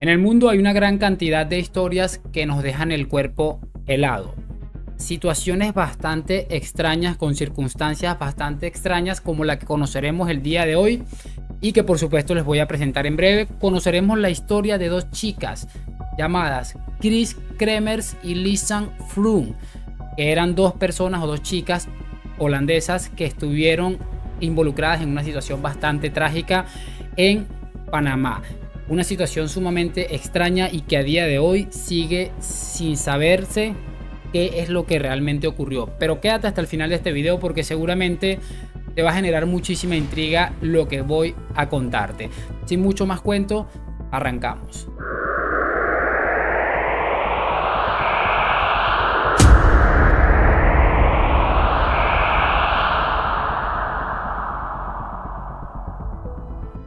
En el mundo hay una gran cantidad de historias que nos dejan el cuerpo helado. Situaciones bastante extrañas con circunstancias bastante extrañas como la que conoceremos el día de hoy y que por supuesto les voy a presentar en breve. Conoceremos la historia de dos chicas llamadas Chris Kremers y Lisanne Froon, que eran dos personas o dos chicas holandesas que estuvieron involucradas en una situación bastante trágica en Panamá. Una situación sumamente extraña y que a día de hoy sigue sin saberse qué es lo que realmente ocurrió. Pero quédate hasta el final de este video porque seguramente te va a generar muchísima intriga lo que voy a contarte. Sin mucho más cuento, arrancamos.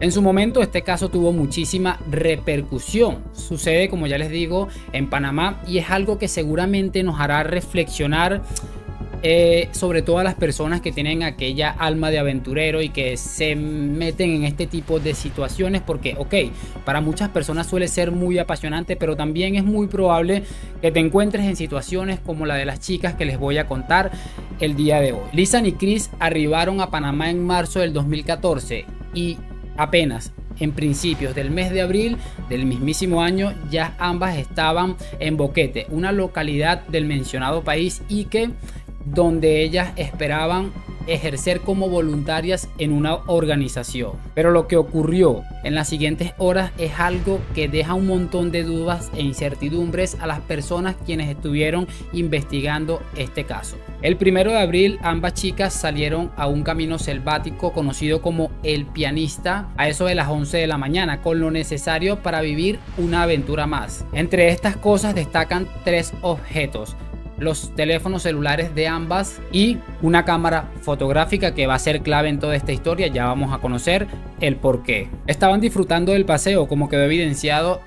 En su momento este caso tuvo muchísima repercusión. Sucede, como ya les digo, en Panamá y es algo que seguramente nos hará reflexionar sobre todo a las personas que tienen aquella alma de aventurero y que se meten en este tipo de situaciones porque, ok, para muchas personas suele ser muy apasionante, pero también es muy probable que te encuentres en situaciones como la de las chicas que les voy a contar el día de hoy. Lisanne y Chris arribaron a Panamá en marzo del 2014 y apenas en principios del mes de abril del mismísimo año ya ambas estaban en Boquete, una localidad del mencionado país y que donde ellas esperaban ejercer como voluntarias en una organización. Pero lo que ocurrió en las siguientes horas es algo que deja un montón de dudas e incertidumbres a las personas quienes estuvieron investigando este caso. El 1 de abril ambas chicas salieron a un camino selvático conocido como El Pianista a eso de las 11 de la mañana con lo necesario para vivir una aventura más. Entre estas cosas destacan tres objetos: los teléfonos celulares de ambas y una cámara fotográfica que va a ser clave en toda esta historia. Ya vamos a conocer el porqué. Estaban disfrutando del paseo, como quedó evidenciado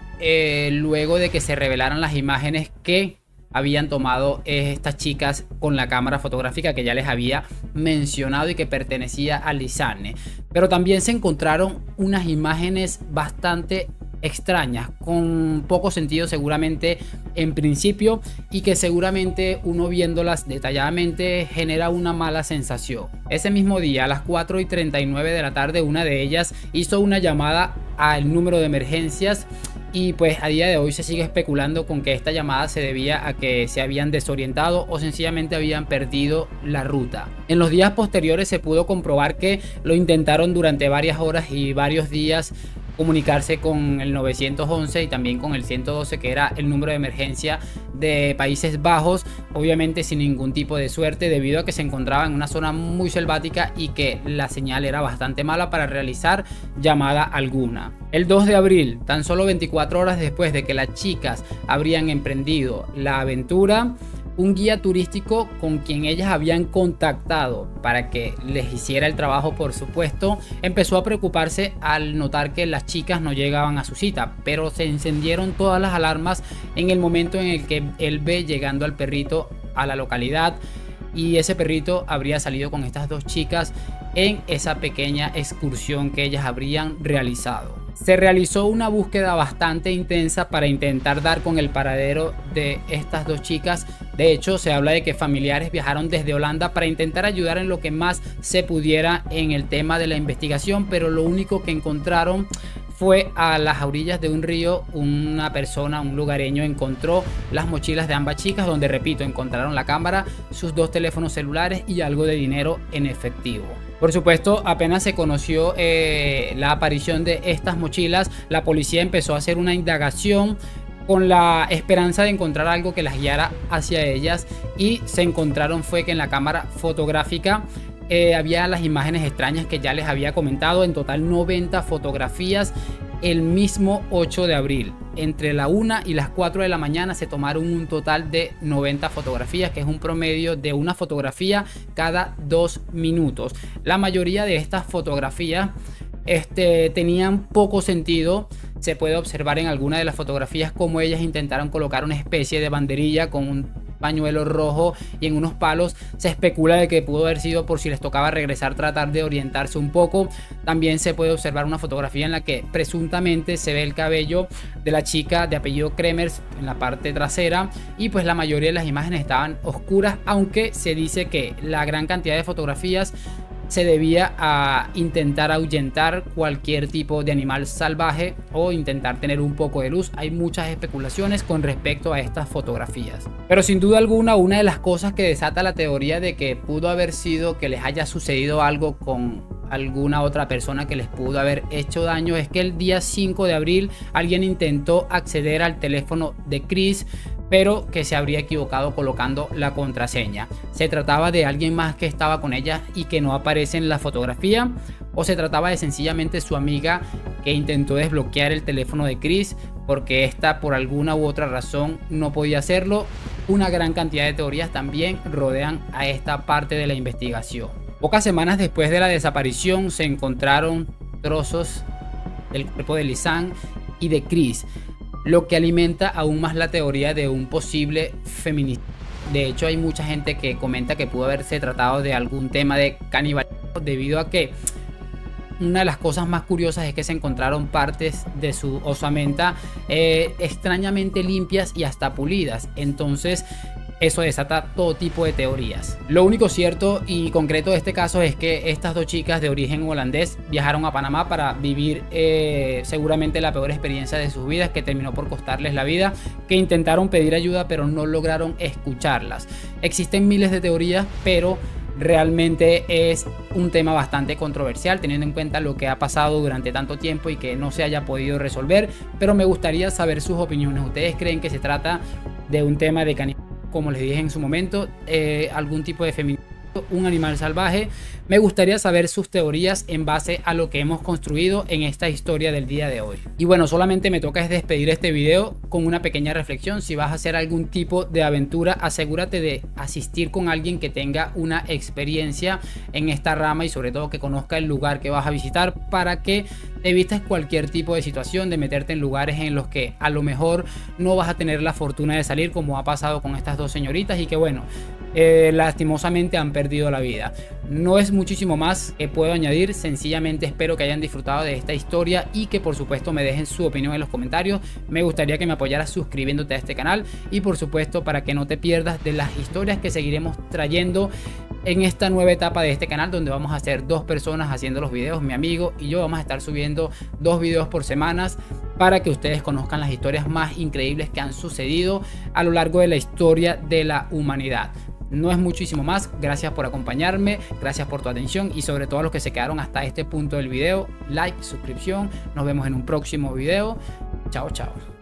luego de que se revelaran las imágenes que habían tomado estas chicas con la cámara fotográfica que ya les había mencionado y que pertenecía a Lisanne. Pero también se encontraron unas imágenes bastante extrañas, con poco sentido seguramente en principio y que seguramente uno viéndolas detalladamente genera una mala sensación. Ese mismo día a las 4:39 de la tarde una de ellas hizo una llamada al número de emergencias y pues a día de hoy se sigue especulando con que esta llamada se debía a que se habían desorientado o sencillamente habían perdido la ruta. En los días posteriores se pudo comprobar que lo intentaron durante varias horas y varios días comunicarse con el 911 y también con el 112, que era el número de emergencia de Países Bajos, obviamente sin ningún tipo de suerte debido a que se encontraba en una zona muy selvática y que la señal era bastante mala para realizar llamada alguna. El 2 de abril, tan solo 24 horas después de que las chicas habrían emprendido la aventura, un guía turístico con quien ellas habían contactado para que les hiciera el trabajo, por supuesto, empezó a preocuparse al notar que las chicas no llegaban a su cita, pero se encendieron todas las alarmas en el momento en el que él ve llegando al perrito a la localidad y ese perrito habría salido con estas dos chicas en esa pequeña excursión que ellas habrían realizado. Se realizó una búsqueda bastante intensa para intentar dar con el paradero de estas dos chicas. De hecho, se habla de que familiares viajaron desde Holanda para intentar ayudar en lo que más se pudiera en el tema de la investigación, pero lo único que encontraron fue a las orillas de un río. Una persona, un lugareño, encontró las mochilas de ambas chicas donde, repito, encontraron la cámara, sus dos teléfonos celulares y algo de dinero en efectivo. Por supuesto, apenas se conoció la aparición de estas mochilas, la policía empezó a hacer una indagación con la esperanza de encontrar algo que las guiara hacia ellas y se encontraron fue que en la cámara fotográfica había las imágenes extrañas que ya les había comentado. En total 90 fotografías el mismo 8 de abril. Entre la 1 y las 4 de la mañana se tomaron un total de 90 fotografías, que es un promedio de una fotografía cada 2 minutos. La mayoría de estas fotografías tenían poco sentido. Se puede observar en alguna de las fotografías cómo ellas intentaron colocar una especie de banderilla con un pañuelo rojo y en unos palos. Se especula de que pudo haber sido por si les tocaba regresar, tratar de orientarse un poco. También se puede observar una fotografía en la que presuntamente se ve el cabello de la chica de apellido Kremers en la parte trasera, y pues la mayoría de las imágenes estaban oscuras, aunque se dice que la gran cantidad de fotografías se debía a intentar ahuyentar cualquier tipo de animal salvaje o intentar tener un poco de luz. Hay muchas especulaciones con respecto a estas fotografías, pero sin duda alguna una de las cosas que desata la teoría de que pudo haber sido que les haya sucedido algo con alguna otra persona que les pudo haber hecho daño es que el día 5 de abril alguien intentó acceder al teléfono de Chris, pero que se habría equivocado colocando la contraseña. ¿Se trataba de alguien más que estaba con ella y que no aparece en la fotografía? ¿O se trataba de sencillamente su amiga que intentó desbloquear el teléfono de Chris porque esta por alguna u otra razón no podía hacerlo? Una gran cantidad de teorías también rodean a esta parte de la investigación. Pocas semanas después de la desaparición se encontraron trozos del cuerpo de Lisanne y de Chris, lo que alimenta aún más la teoría de un posible feminicidio. De hecho, hay mucha gente que comenta que pudo haberse tratado de algún tema de canibalismo, debido a que una de las cosas más curiosas es que se encontraron partes de su osamenta extrañamente limpias y hasta pulidas. Entonces eso desata todo tipo de teorías. Lo único cierto y concreto de este caso es que estas dos chicas de origen holandés viajaron a Panamá para vivir seguramente la peor experiencia de sus vidas, que terminó por costarles la vida, que intentaron pedir ayuda pero no lograron escucharlas. Existen miles de teorías, pero realmente es un tema bastante controversial teniendo en cuenta lo que ha pasado durante tanto tiempo y que no se haya podido resolver. Pero me gustaría saber sus opiniones. ¿Ustedes creen que se trata de un tema de canibalismo, como les dije en su momento, algún tipo de feminicidio, un animal salvaje? Me gustaría saber sus teorías en base a lo que hemos construido en esta historia del día de hoy. Y bueno, solamente me toca es despedir este video con una pequeña reflexión. Si vas a hacer algún tipo de aventura, asegúrate de asistir con alguien que tenga una experiencia en esta rama y sobre todo que conozca el lugar que vas a visitar, para que te evites cualquier tipo de situación de meterte en lugares en los que a lo mejor no vas a tener la fortuna de salir, como ha pasado con estas dos señoritas, y que bueno, lastimosamente han perdido la vida. No es muchísimo más que puedo añadir. Sencillamente espero que hayan disfrutado de esta historia y que por supuesto me dejen su opinión en los comentarios. Me gustaría que me apoyaras suscribiéndote a este canal y por supuesto para que no te pierdas de las historias que seguiremos trayendo en esta nueva etapa de este canal, donde vamos a ser dos personas haciendo los videos. Mi amigo y yo vamos a estar subiendo 2 videos por semanas para que ustedes conozcan las historias más increíbles que han sucedido a lo largo de la historia de la humanidad. No es muchísimo más. Gracias por acompañarme, gracias por tu atención y sobre todo a los que se quedaron hasta este punto del video, like, suscripción. Nos vemos en un próximo video. Chao, chao.